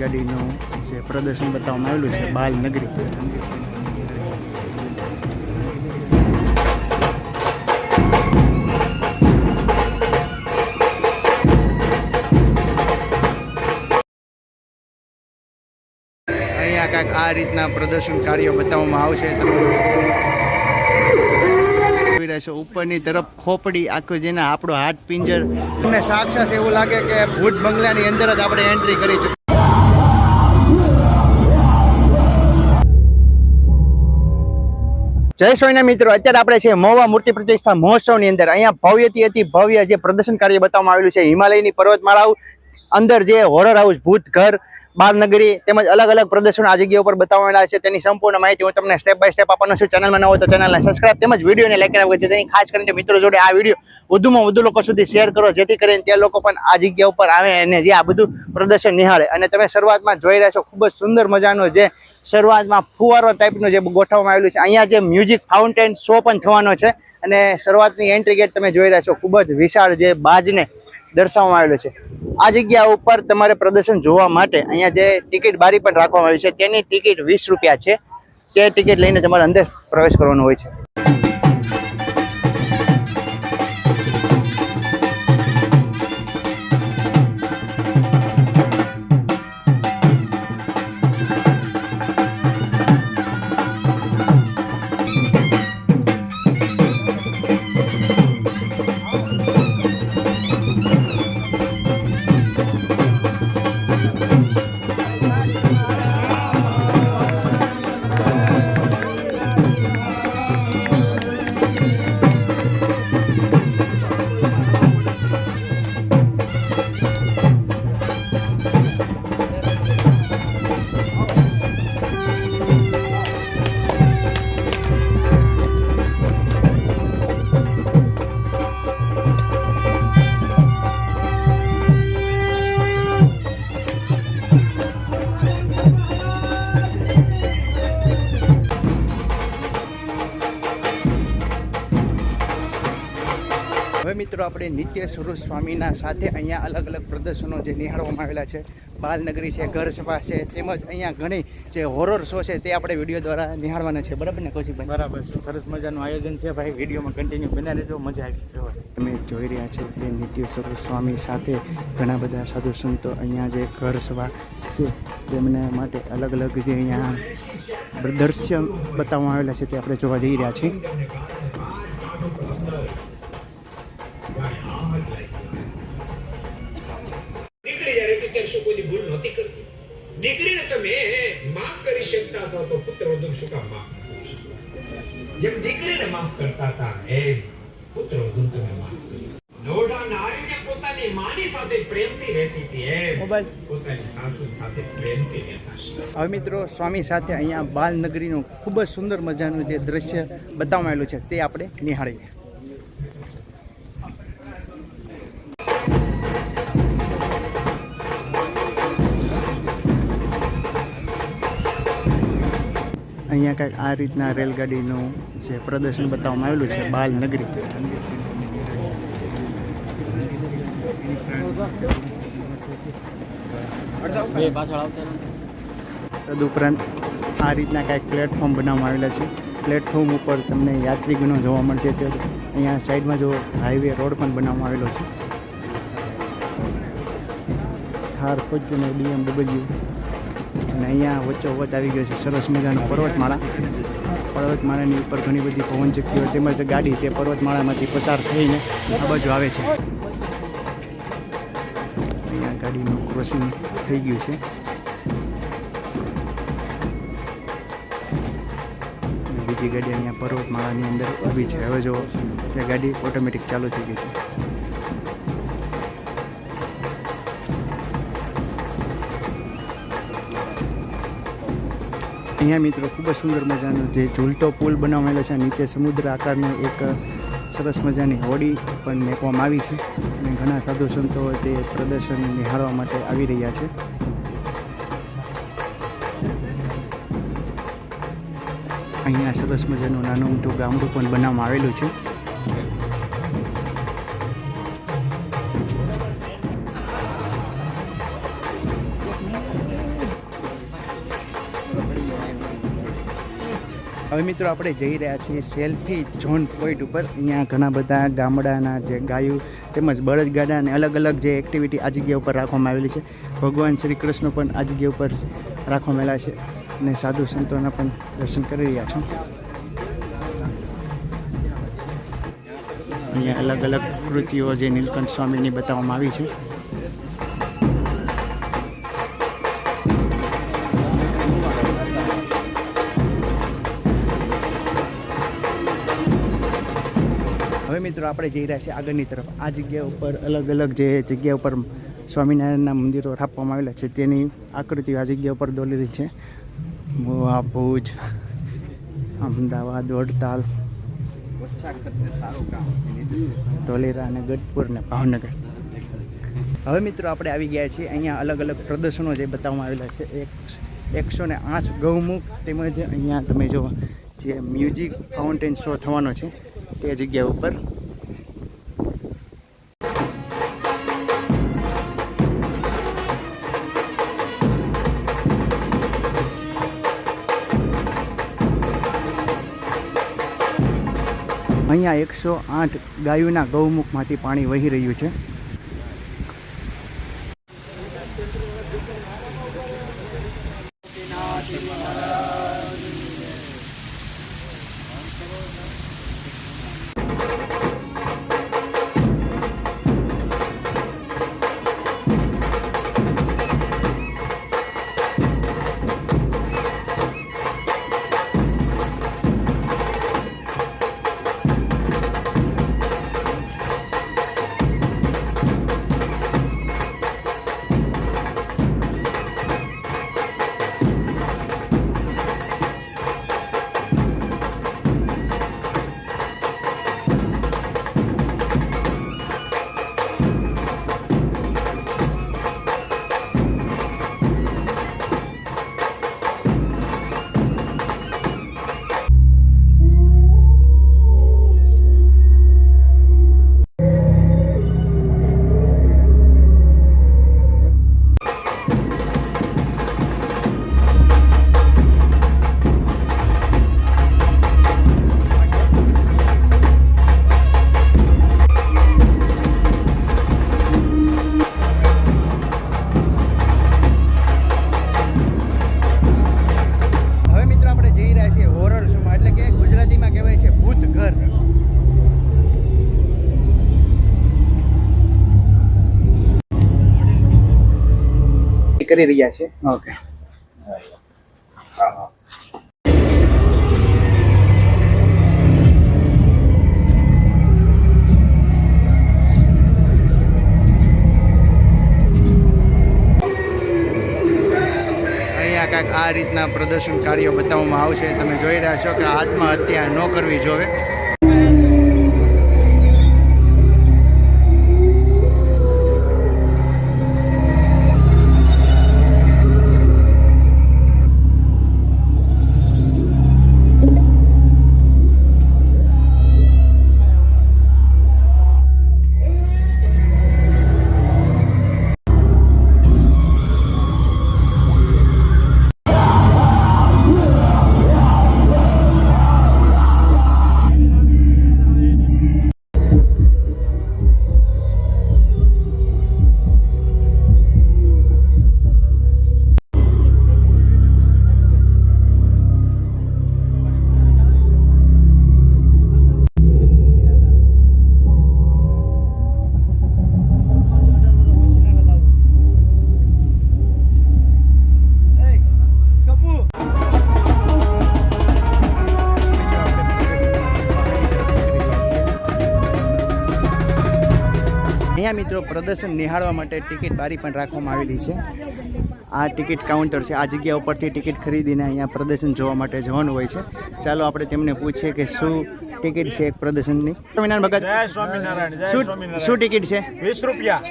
રેલગાડીનું જે પ્રદર્શન બતાવવામાં આવેલું છે બાલનગરી. અહીંયા કાંઈક આ રીતના પ્રદર્શન કાર્યો બતાવવામાં આવશે. ઉપરની તરફ ખોપડી આખું જેને આપણો હાથ પિંજર અને સાક્ષાત એવું લાગે કે ભૂત બંગલાની અંદર જ આપણે એન્ટ્રી કરી છે. જય સોયના મિત્રો, અત્યારે આપણે છે મહુવા મૂર્તિ પ્રતિષ્ઠા મહોત્સવની અંદર. અહીંયા ભવ્યથી અતિ ભવ્ય જે પ્રદર્શન કાર્ય બતાવવામાં આવેલું છે. હિમાલયની પર્વતમાળાઓ અંદર જે હોરર હાઉસ, ભૂત ઘર, બાલનગરી તેમજ અલગ અલગ પ્રદર્શન આ જગ્યા ઉપર બતાવવાના છે. તેની સંપૂર્ણ માહિતી હું તમને સ્ટેપ બાય સ્ટેપ આપવાનો છું. ચેનલમાં ન હોય તો ચેનલને સબસ્ક્રાઇબ તેમજ વિડીયોને લાઈક કરાવજો. જેથી ખાસ કરીને મિત્રો જોડે આ વિડીયો વધુમાં વધુ લોકો સુધી શેર કરો, જેથી કરીને તે લોકો પણ આ જગ્યા ઉપર આવે અને જે આ બધું પ્રદર્શન નિહાળે. અને તમે શરૂઆતમાં જોઈ રહ્યા છો ખૂબ જ સુંદર મજાનો જે શરૂઆતમાં ફુવારો ટાઈપનું જે ગોઠવવામાં આવેલું છે. અહીંયા જે મ્યુઝિક ફાઉન્ટેન શો પણ થવાનો છે. અને શરૂઆતની એન્ટ્રી ગેટ તમે જોઈ રહ્યા છો ખૂબ જ વિશાળ જે બાજને દર્શાવવામાં આવેલું છે. આ જગ્યા ઉપર તમારે પ્રદર્શન જોવા માટે અહીંયા જે ટિકિટ બારી પણ રાખવામાં આવી છે, તેની ટિકિટ 20 રૂપિયા છે. તે ટિકિટ લઈને તમારે અંદર પ્રવેશ કરવાનો હોય છે. હવે મિત્રો આપણે નિત્ય સ્વરૂપ સ્વામીના સાથે અહીંયા અલગ અલગ પ્રદર્શનો જે નિહાળવામાં આવેલા છે. બાલનગરી છે, ઘર સભા છે, તેમજ અહીંયા ઘણી જે હોરર શો છે તે આપણે વિડીયો દ્વારા નિહાળવાના છે. બરાબર ને કૌશિકભાઈ? બરાબર છે. સરસ મજાનું આયોજન છે ભાઈ. વિડીયોમાં કન્ટિન્યુ બના રહેજો, મજા આવશે. તમે જોઈ રહ્યા છો કે નિત્ય સ્વરૂપ સ્વામી સાથે ઘણા બધા સાધુ સંતો અહીંયા જે ઘર સભા છે તેમને માટે અલગ અલગ જે અહીંયા દ્રશ્ય બતાવવામાં આવેલા છે તે આપણે જોવા જઈ રહ્યા છીએ. ભૂલ નહોતી કરતી. દીકરીને તમે માફ કરી શકતા હતા તો પુત્ર વધુ શું કામ માફ કરી? જેમ દીકરીને માફ કરતા હતા એમ પુત્ર વધુ તમે માફ કરી. નોડા નારીને પોતાની માની સાથે પ્રેમથી રહેતી હતી એમ પોતાની સાસુ સાથે પ્રેમથી રહેતા છે. હવે મિત્રો સ્વામી સાથે અહીંયા બાલનગરીનું ખૂબ જ સુંદર મજાનું જે દ્રશ્ય બતાવવામાં આવેલું છે તે આપણે નિહાળીએ. અહીંયા કાંઈક આ રીતના રેલગાડીનું જે પ્રદર્શન બતાવવામાં આવેલું છે બાલનગરી. તદુપરાંત આ રીતના કાંઈક પ્લેટફોર્મ બનાવવામાં આવેલા છે. પ્લેટફોર્મ ઉપર તમને યાત્રીગણો જોવા મળશે. તે અહીંયા સાઈડમાં જો હાઈવે રોડ પણ બનાવવામાં આવેલો છે. થાર, ફોર્ચ્યુનર, BMW અને અહીંયા વચ્ચોવચ્ચ આવી ગયો છે સરસ મજાનો પર્વતમાળા. પર્વતમાળાની ઉપર ઘણી બધી પવનચક્કીઓ તેમજ ગાડી તે પર્વતમાળામાંથી પસાર થઈને આ બાજુ આવે છે. અહીંયા ગાડીનું ક્રોસિંગ થઈ ગયું છે. બીજી ગાડી અહીંયા પર્વતમાળાની અંદર ઊભી છે. હવે જો તે ગાડી ઓટોમેટિક ચાલુ થઈ ગઈ છે. અહીંયા મિત્રો ખૂબ જ સુંદર મજાનો જે ઝૂલતો પુલ બનાવેલો છે. નીચે સમુદ્ર આકારનો એક સરસ મજાની હોડી પણ મેકવામાં આવી છે. અને ઘણા સાધુ સંતો તે પ્રદર્શન નિહાળવા માટે આવી રહ્યા છે. અહીંયા સરસ મજાનું નાનું મોટું ગામડું પણ બનાવવામાં આવેલું છે. હવે મિત્રો આપણે જઈ રહ્યા છીએ સેલ્ફી ઝોન પોઈન્ટ ઉપર. અહીંયા ઘણા બધા ગામડાના જે ગાયું તેમજ બળદગાડા અને અલગ અલગ જે એક્ટિવિટી આ જગ્યા ઉપર રાખવામાં આવેલી છે. ભગવાન શ્રી કૃષ્ણ પણ આ જગ્યા ઉપર રાખવામાં આવેલા છે અને સાધુ સંતોના પણ દર્શન કરી રહ્યા છો. અહીંયા અલગ અલગ કૃતિઓ જે નીલકંઠ સ્વામીની બતાવવામાં આવી છે. હવે મિત્રો આપણે જઈ રહ્યા છીએ આગળની તરફ. આ જગ્યા ઉપર અલગ અલગ જે જગ્યા ઉપર સ્વામિનારાયણના મંદિરો સ્થાપવામાં આવેલા છે તેની આકૃતિઓ આ જગ્યા ઉપર દોરેલી છે. મોવા, ભુજ, અમદાવાદ, વડતાલ, ધોલેરા અને ગઢપુર ને ભાવનગર. હવે મિત્રો આપણે આવી ગયા છીએ અહીંયા અલગ અલગ પ્રદર્શનો જે બતાવવામાં આવેલા છે. 108 ગૌમુખ તેમજ અહીંયા તમે જો જે મ્યુઝિક ફાઉન્ટેન શો થવાનો છે તે જગ્યા ઉપર. અહીંયા 108 ગાયોના ગૌમુખમાંથી પાણી વહી રહ્યું છે. કરી રહ્યા છે. ઓકે. અહીંયા કાંઈક આ રીતના પ્રદર્શન કાર્યો બતાવવામાં આવશે. તમે જોઈ રહ્યા છો કે આત્મહત્યા ન કરવી જોઈએ. અહીંયા મિત્રો પ્રદર્શન નિહાળવા માટે ટિકિટ બારી પણ રાખવામાં આવેલી છે. આ ટિકિટ કાઉન્ટર છે. આ જગ્યા ઉપરથી ટિકિટ ખરીદીને અહીંયા પ્રદર્શન જોવા માટે જવાનું હોય છે. ચાલો આપણે તેમને પૂછીએ કે શું ટિકિટ છે એક પ્રદર્શનની. સ્વામિનારાયણ ભગત, જય સ્વામિનારાયણ. જય સ્વામિનારાયણ. શું ટિકિટ છે? 20 રૂપિયા.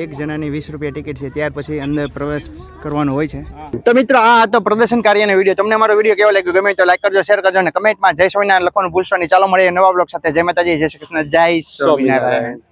એક જણાની 20 રૂપિયા ટિકિટ છે. ત્યાર પછી અંદર પ્રવેશ કરવાનો હોય છે. તો મિત્રો આ હતો પ્રદર્શન કાર્યનો વિડીયો. તમને અમારો વિડીયો કેવો લાગ્યો ગમે તો લાઈક કરજો, શેર કરજો અને કમેન્ટમાં જય સ્વામિનારાયણ લખવાનું ભૂલશો નહીં. ચાલો મળીએ નવા બ્લોગ સાથે. જય માતાજી, જય શ્રી કૃષ્ણ, જય સ્વામિનારાયણ.